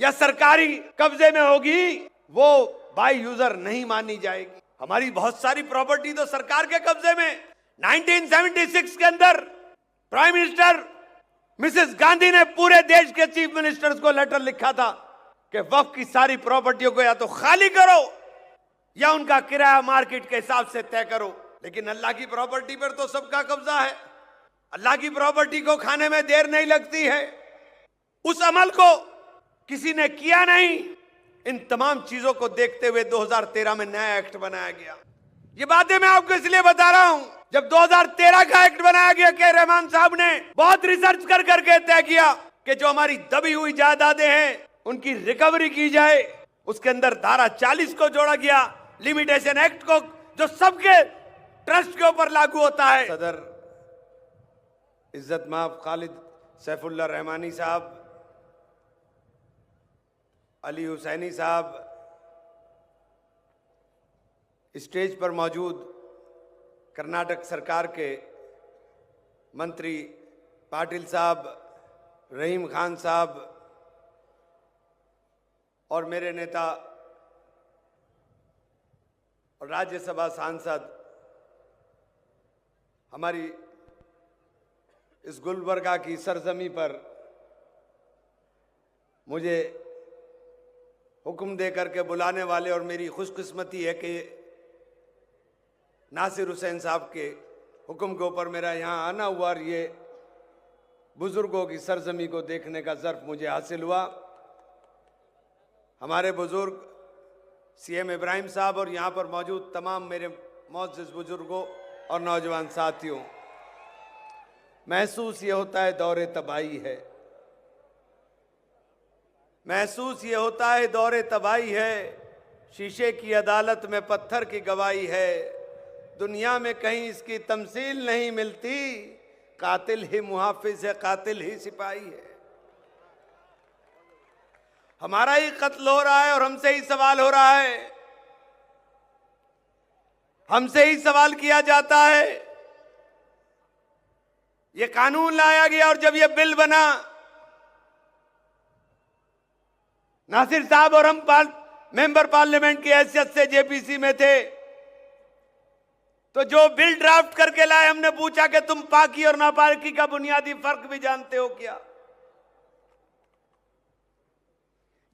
या सरकारी कब्जे में होगी वो बाय यूजर नहीं मानी जाएगी। हमारी बहुत सारी प्रॉपर्टी तो सरकार के कब्जे में। 1976 के अंदर प्राइम मिनिस्टर मिसेस गांधी ने पूरे देश के चीफ मिनिस्टर्स को लेटर लिखा था कि वक्फ की सारी प्रॉपर्टियों को या तो खाली करो या उनका किराया मार्केट के हिसाब से तय करो। लेकिन अल्लाह की प्रॉपर्टी पर तो सबका कब्जा है। अल्लाह की प्रॉपर्टी को खाने में देर नहीं लगती है। उस अमल को किसी ने किया नहीं। इन तमाम चीजों को देखते हुए 2013 में नया एक्ट बनाया गया। ये बातें मैं आपको इसलिए बता रहा हूं, जब 2013 का एक्ट बनाया गया के रहमान साहब ने बहुत रिसर्च कर करके तय किया कि जो हमारी दबी हुई जायदादें हैं उनकी रिकवरी की जाए। उसके अंदर धारा 40 को जोड़ा गया, लिमिटेशन एक्ट को, जो सबके ट्रस्ट के ऊपर लागू होता है। सदर इज्जत माफ खालिद सैफुल्लाह रहमानी साहब, अली हुसैनी साहब, स्टेज पर मौजूद कर्नाटक सरकार के मंत्री पाटिल साहब, रहीम खान साहब और मेरे नेता और राज्यसभा सांसद, हमारी इस गुलबर्गा की सरजमी पर मुझे हुक्म दे करके बुलाने वाले, और मेरी खुशकिस्मती है कि नासिर हुसैन साहब के हुक्म के ऊपर मेरा यहाँ आना हुआ और ये बुजुर्गों की सरजमी को देखने का ज़र्फ मुझे हासिल हुआ। हमारे बुजुर्ग सीएम इब्राहिम साहब और यहाँ पर मौजूद तमाम मेरे मोअज़्ज़िज़ बुजुर्गों और नौजवान साथियों, महसूस ये होता है दौरे तबाही है, महसूस ये होता है दौरे तबाही है, शीशे की अदालत में पत्थर की गवाही है, दुनिया में कहीं इसकी तमसील नहीं मिलती, कातिल ही मुहाफिज है, कातिल ही सिपाही है। हमारा ही कत्ल हो रहा है और हमसे ही सवाल हो रहा है, हमसे ही सवाल किया जाता है। ये कानून लाया गया और जब ये बिल बना, नासिर साहब और हम मेंबर पार्लियामेंट की हैसियत से जेपीसी में थे, तो जो बिल ड्राफ्ट करके लाए हमने पूछा कि तुम पाकी और नापाकी का बुनियादी फर्क भी जानते हो क्या?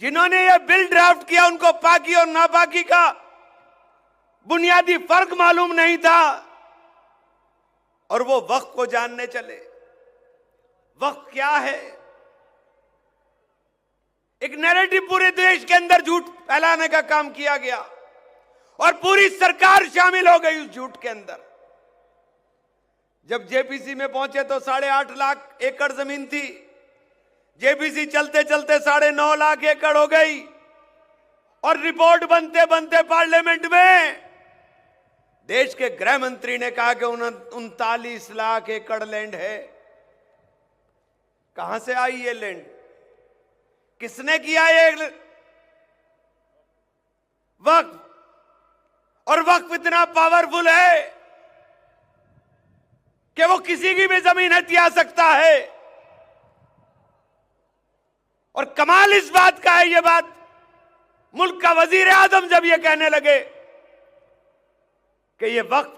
जिन्होंने ये बिल ड्राफ्ट किया उनको पाकी और नापाकी का बुनियादी फर्क मालूम नहीं था और वो वक्फ को जानने चले। वक्फ क्या है? एक नैरेटिव पूरे देश के अंदर झूठ फैलाने का काम किया गया और पूरी सरकार शामिल हो गई उस झूठ के अंदर। जब जेपीसी में पहुंचे तो 8.5 लाख एकड़ जमीन थी, जेपीसी चलते चलते 9.5 लाख एकड़ हो गई और रिपोर्ट बनते बनते पार्लियामेंट में देश के गृह मंत्री ने कहा कि 39 लाख एकड़ लैंड है। कहां से आई ये लैंड? किसने किया ये वक्फ? और वक्फ इतना पावरफुल है कि वो किसी की भी जमीन हथिया सकता है। और कमाल इस बात का है, ये बात मुल्क का वजीर आजम जब ये कहने लगे कि ये वक्फ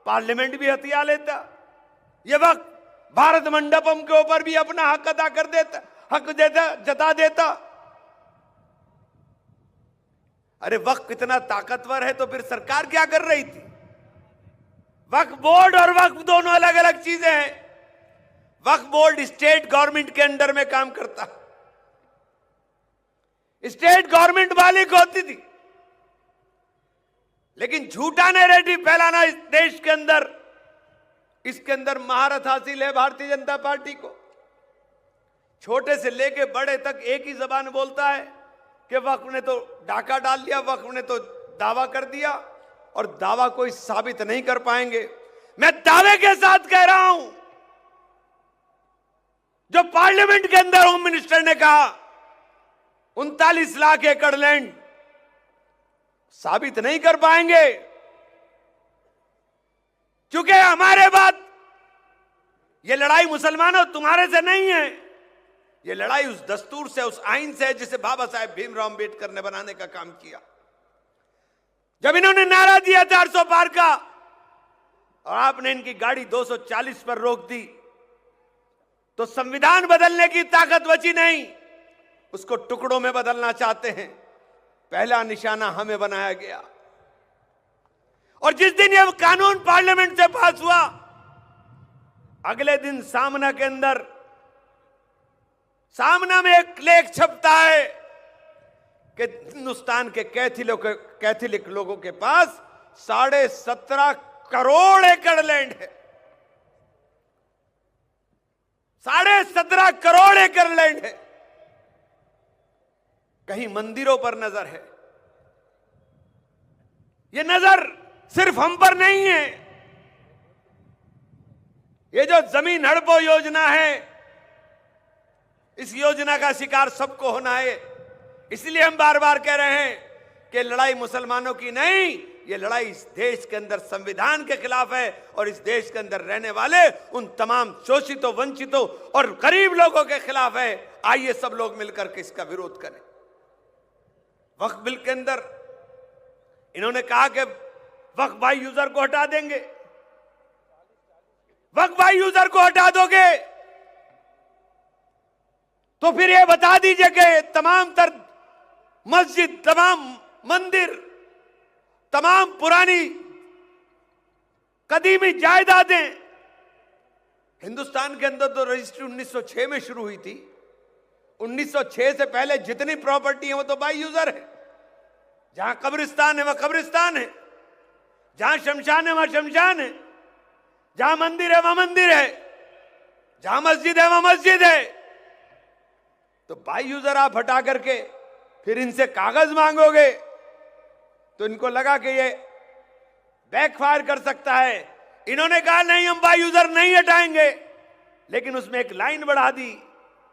पार्लियामेंट भी हथिया लेता, ये वक्फ भारत मंडपम के ऊपर भी अपना हक अदा कर देता, हक देता, जता देता। अरे वक्फ इतना ताकतवर है तो फिर सरकार क्या कर रही थी? वक्फ बोर्ड और वक्फ दोनों अलग अलग चीजें हैं। वक्फ बोर्ड स्टेट गवर्नमेंट के अंडर में काम करता, स्टेट गवर्नमेंट मालिक होती थी। लेकिन झूठा नैरेटिव फैलाना इस देश के अंदर, इसके अंदर महारत हासिल है भारतीय जनता पार्टी को। छोटे से लेके बड़े तक एक ही जबान बोलता है कि वक्फ ने तो डाका डाल दिया, वक्फ ने तो दावा कर दिया, और दावा कोई साबित नहीं कर पाएंगे। मैं दावे के साथ कह रहा हूं, जो पार्लियामेंट के अंदर होम मिनिस्टर ने कहा 39 लाख एकड़ लैंड, साबित नहीं कर पाएंगे, क्योंकि हमारे बात, ये लड़ाई मुसलमानों तुम्हारे से नहीं है, ये लड़ाई उस दस्तूर से, उस आइन से है जिसे बाबा साहेब भीमराव अंबेडकर ने बनाने का काम किया। जब इन्होंने नारा दिया 400 पार का और आपने इनकी गाड़ी 240 पर रोक दी, तो संविधान बदलने की ताकत बची नहीं, उसको टुकड़ों में बदलना चाहते हैं। पहला निशाना हमें बनाया गया। और जिस दिन यह कानून पार्लियामेंट से पास हुआ, अगले दिन सामना के अंदर, सामना में एक लेख छपता है कि हिंदुस्तान के कैथोलिक लोगों के पास 17.5 करोड़ एकड़ लैंड है। 17.5 करोड़ एकड़ लैंड है। कहीं मंदिरों पर नजर है। यह नजर सिर्फ हम पर नहीं है। ये जो जमीन हड़पो योजना है, इस योजना का शिकार सबको होना है। इसलिए हम बार बार कह रहे हैं कि लड़ाई मुसलमानों की नहीं, ये लड़ाई इस देश के अंदर संविधान के खिलाफ है और इस देश के अंदर रहने वाले उन तमाम शोषितों, वंचितों और गरीब लोगों के खिलाफ है। आइए सब लोग मिलकर के इसका विरोध करें। वक्फ बिल के अंदर इन्होंने कहा कि वक्फ बाय यूजर को हटा देंगे। वक्फ बाय यूजर को हटा दोगे तो फिर यह बता दीजिए कि तमाम मस्जिद, तमाम मंदिर, तमाम पुरानी कदीमी जायदादें, हिंदुस्तान के अंदर तो रजिस्ट्री 1906 में शुरू हुई थी। 1906 से पहले जितनी प्रॉपर्टी है वो तो बाय यूजर है। जहां कब्रिस्तान है वहां कब्रिस्तान है, जहां शमशान है वहां शमशान है, जहां मंदिर है वहां मंदिर है, जहां मस्जिद है वहां मस्जिद है। तो बाय यूजर आप हटा करके फिर इनसे कागज मांगोगे तो इनको लगा कि ये बैकफायर कर सकता है। इन्होंने कहा नहीं, हम बाय यूजर नहीं हटाएंगे, लेकिन उसमें एक लाइन बढ़ा दी।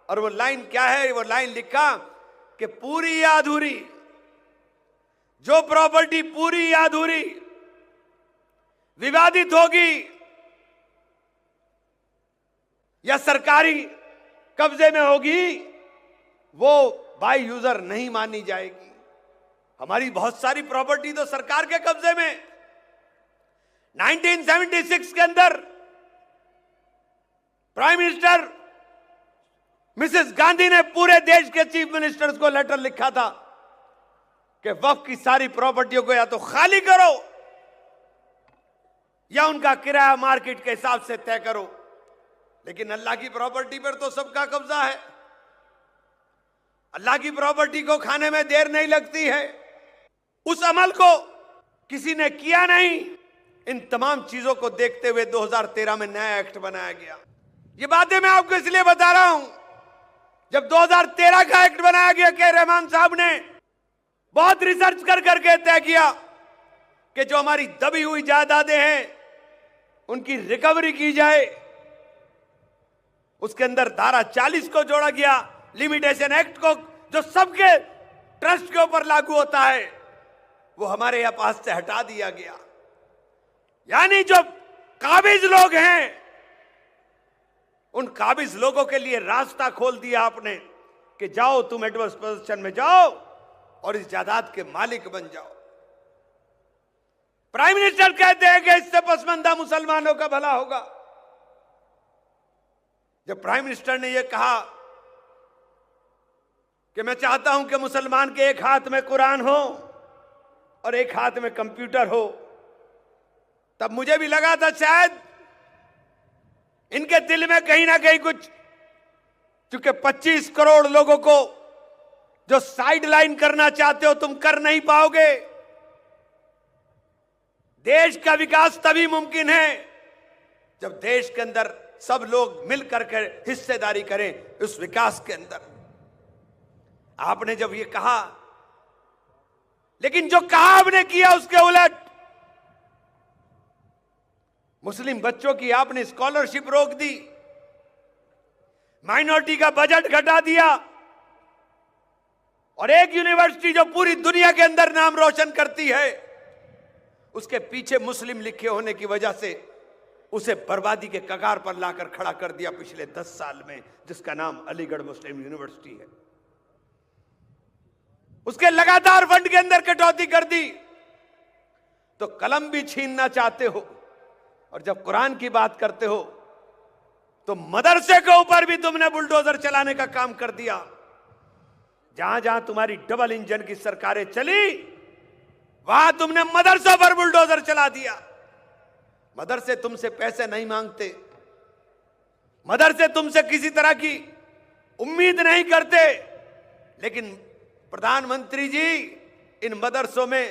और वो लाइन क्या है? वो लाइन लिखा कि पूरी या अधूरी, जो प्रॉपर्टी पूरी या अधूरी विवादित होगी या सरकारी कब्जे में होगी, वो बाय यूजर नहीं मानी जाएगी। हमारी बहुत सारी प्रॉपर्टी तो सरकार के कब्जे में। 1976 के अंदर प्राइम मिनिस्टर मिसेस गांधी ने पूरे देश के चीफ मिनिस्टर्स को लेटर लिखा था कि वक्फ की सारी प्रॉपर्टियों को या तो खाली करो या उनका किराया मार्केट के हिसाब से तय करो। लेकिन अल्लाह की प्रॉपर्टी पर तो सबका कब्जा है। अल्लाह की प्रॉपर्टी को खाने में देर नहीं लगती है। उस अमल को किसी ने किया नहीं। इन तमाम चीजों को देखते हुए 2013 में नया एक्ट बनाया गया। ये बातें मैं आपको इसलिए बता रहा हूं, जब 2013 का एक्ट बनाया गया के रहमान साहब ने बहुत रिसर्च कर करके तय किया कि जो हमारी दबी हुई जायदादें हैं उनकी रिकवरी की जाए। उसके अंदर धारा 40 को जोड़ा गया, लिमिटेशन एक्ट को, जो सबके ट्रस्ट के ऊपर लागू होता है, वो हमारे यहां पास से हटा दिया गया। यानी जो काबिज लोग हैं, उन काबिज लोगों के लिए रास्ता खोल दिया आपने कि जाओ तुम एडवर्स पोजीशन में जाओ और इस जायदाद के मालिक बन जाओ। प्राइम मिनिस्टर कहते हैं कि इससे पसमानदा मुसलमानों का भला होगा। जब प्राइम मिनिस्टर ने यह कहा कि मैं चाहता हूं कि मुसलमान के एक हाथ में कुरान हो और एक हाथ में कंप्यूटर हो, तब मुझे भी लगा था शायद इनके दिल में कहीं ना कहीं कुछ, चूंकि 25 करोड़ लोगों को जो साइड लाइन करना चाहते हो तुम कर नहीं पाओगे। देश का विकास तभी मुमकिन है जब देश के अंदर सब लोग मिलकर के हिस्सेदारी करें उस विकास के अंदर। आपने जब ये कहा, लेकिन जो कहा आपने किया उसके उलट मुस्लिम बच्चों की आपने स्कॉलरशिप रोक दी, माइनॉरिटी का बजट घटा दिया, और एक यूनिवर्सिटी जो पूरी दुनिया के अंदर नाम रोशन करती है उसके पीछे मुस्लिम लिखे होने की वजह से उसे बर्बादी के कगार पर लाकर खड़ा कर दिया पिछले 10 साल में, जिसका नाम अलीगढ़ मुस्लिम यूनिवर्सिटी है। उसके लगातार फंड के अंदर कटौती कर दी। तो कलम भी छीनना चाहते हो, और जब कुरान की बात करते हो तो मदरसे के ऊपर भी तुमने बुलडोजर चलाने का काम कर दिया। जहां जहां तुम्हारी डबल इंजन की सरकारें चली, वहां तुमने मदरसों पर बुलडोजर चला दिया। मदरसे तुमसे पैसे नहीं मांगते, मदरसे तुमसे किसी तरह की उम्मीद नहीं करते, लेकिन प्रधानमंत्री जी, इन मदरसों में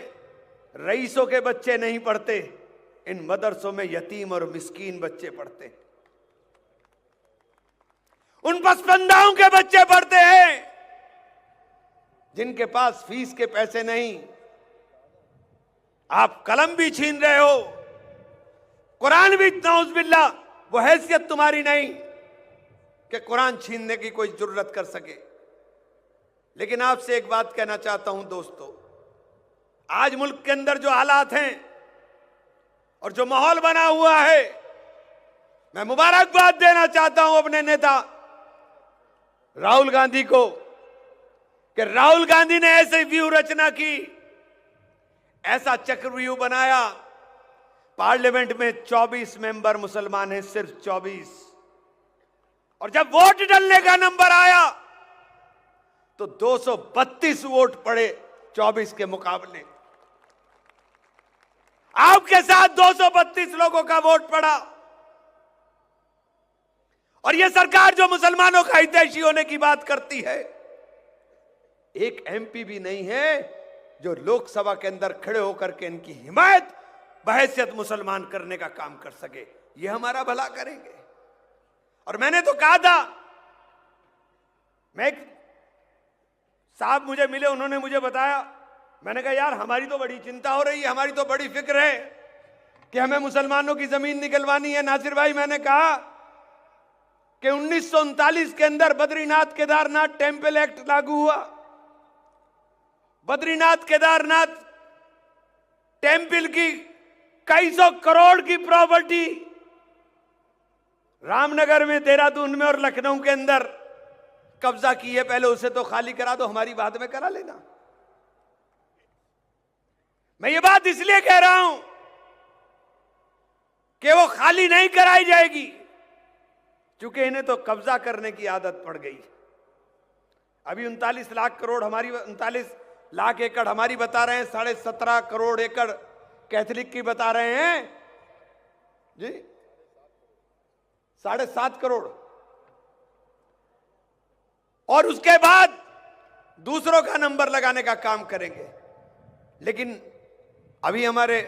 रईसों के बच्चे नहीं पढ़ते, इन मदरसों में यतीम और मिस्कीन बच्चे पढ़ते हैं, उन पसमंदाओं के बच्चे पढ़ते हैं जिनके पास फीस के पैसे नहीं। आप कलम भी छीन रहे हो, कुरान भी, नाउज़ुबिल्लाह, वो हैसियत तुम्हारी नहीं कि कुरान छीनने की कोई जरूरत कर सके। लेकिन आपसे एक बात कहना चाहता हूं दोस्तों, आज मुल्क के अंदर जो हालात हैं और जो माहौल बना हुआ है, मैं मुबारकबाद देना चाहता हूं अपने नेता राहुल गांधी को कि राहुल गांधी ने ऐसी व्यू रचना की, ऐसा चक्रव्यूह बनाया। पार्लियामेंट में 24 मेंबर मुसलमान हैं, सिर्फ 24, और जब वोट डलने का नंबर आया तो 232 वोट पड़े 24 के मुकाबले। आपके साथ 232 लोगों का वोट पड़ा, और यह सरकार जो मुसलमानों का हितैषी होने की बात करती है, एक एमपी भी नहीं है जो लोकसभा के अंदर खड़े होकर के इनकी हिमायत बहैसियत मुसलमान करने का काम कर सके। ये हमारा भला करेंगे। और मैंने तो कहा था, मैं एक साहब मुझे मिले, उन्होंने मुझे बताया, मैंने कहा यार हमारी तो बड़ी चिंता हो रही है, हमारी तो बड़ी फिक्र है कि हमें मुसलमानों की जमीन निकलवानी है। नासिर भाई, मैंने कहा कि 1939 के अंदर बद्रीनाथ केदारनाथ टेम्पल एक्ट लागू हुआ। बद्रीनाथ केदारनाथ टेम्पल की कई सौ करोड़ की प्रॉपर्टी रामनगर में, देहरादून में और लखनऊ के अंदर कब्जा की है। पहले उसे तो खाली करा दो, हमारी बाद में करा लेना। मैं ये बात इसलिए कह रहा हूं कि वो खाली नहीं कराई जाएगी, क्योंकि इन्हें तो कब्जा करने की आदत पड़ गई। अभी 39 लाख करोड़ हमारी, 39 लाख एकड़ हमारी बता रहे हैं, 17.5 करोड़ एकड़ कैथलिक की बता रहे हैं जी, 7.5 करोड़। और उसके बाद दूसरों का नंबर लगाने का काम करेंगे। लेकिन अभी हमारे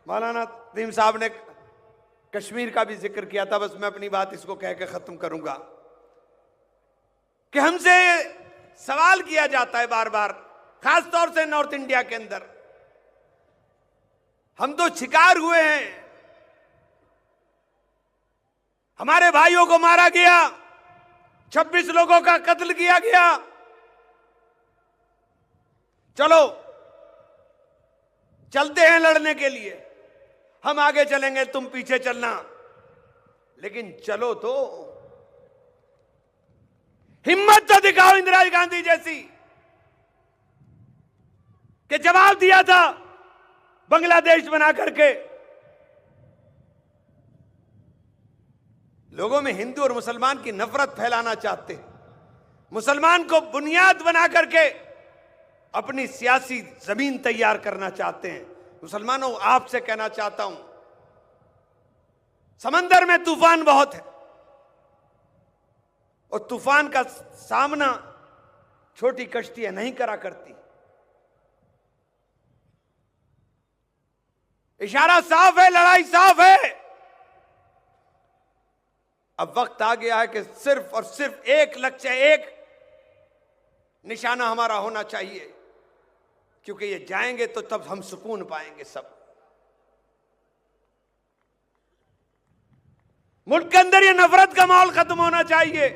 मौलाना नदीम साहब ने कश्मीर का भी जिक्र किया था, बस मैं अपनी बात इसको कह के खत्म करूंगा कि हमसे सवाल किया जाता है बार बार, खासतौर से नॉर्थ इंडिया के अंदर, हम तो शिकार हुए हैं, हमारे भाइयों को मारा गया, 26 लोगों का कत्ल किया गया, चलो चलते हैं लड़ने के लिए, हम आगे चलेंगे, तुम पीछे चलना, लेकिन चलो तो, हिम्मत तो दिखाओ इंदिरा गांधी जैसी, कि जवाब दिया था बांग्लादेश बना करके। लोगों में हिंदू और मुसलमान की नफरत फैलाना चाहते हैं, मुसलमान को बुनियाद बना करके अपनी सियासी जमीन तैयार करना चाहते हैं। मुसलमानों, आपसे कहना चाहता हूं, समंदर में तूफान बहुत है, और तूफान का सामना छोटी कश्तियां नहीं करा करती। इशारा साफ है, लड़ाई साफ है। अब वक्त आ गया है कि सिर्फ और सिर्फ एक लक्ष्य, एक निशाना हमारा होना चाहिए, क्योंकि ये जाएंगे तो तब हम सुकून पाएंगे। सब मुल्क के अंदर ये नफरत का माहौल खत्म होना चाहिए।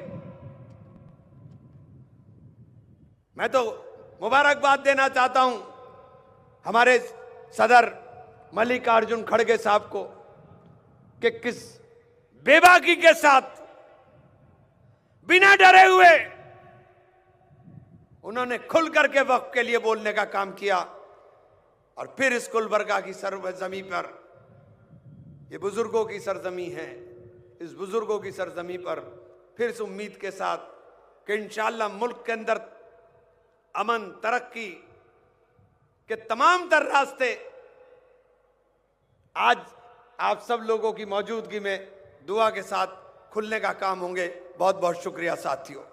मैं तो मुबारकबाद देना चाहता हूं हमारे सदर मल्लिकार्जुन खड़गे साहब को कि किस बेबाकी के साथ बिना डरे हुए उन्होंने खुल करके वक्फ के लिए बोलने का काम किया। और फिर इस गुलबर्गा की सरजमी पर, ये बुजुर्गों की सरजमी है, इस बुजुर्गों की सरजमी पर फिर इस उम्मीद के साथ कि इंशाअल्लाह मुल्क के अंदर अमन तरक्की के तमाम तर रास्ते आज आप सब लोगों की मौजूदगी में दुआ के साथ खुलने का काम होंगे। बहुत बहुत शुक्रिया साथियों।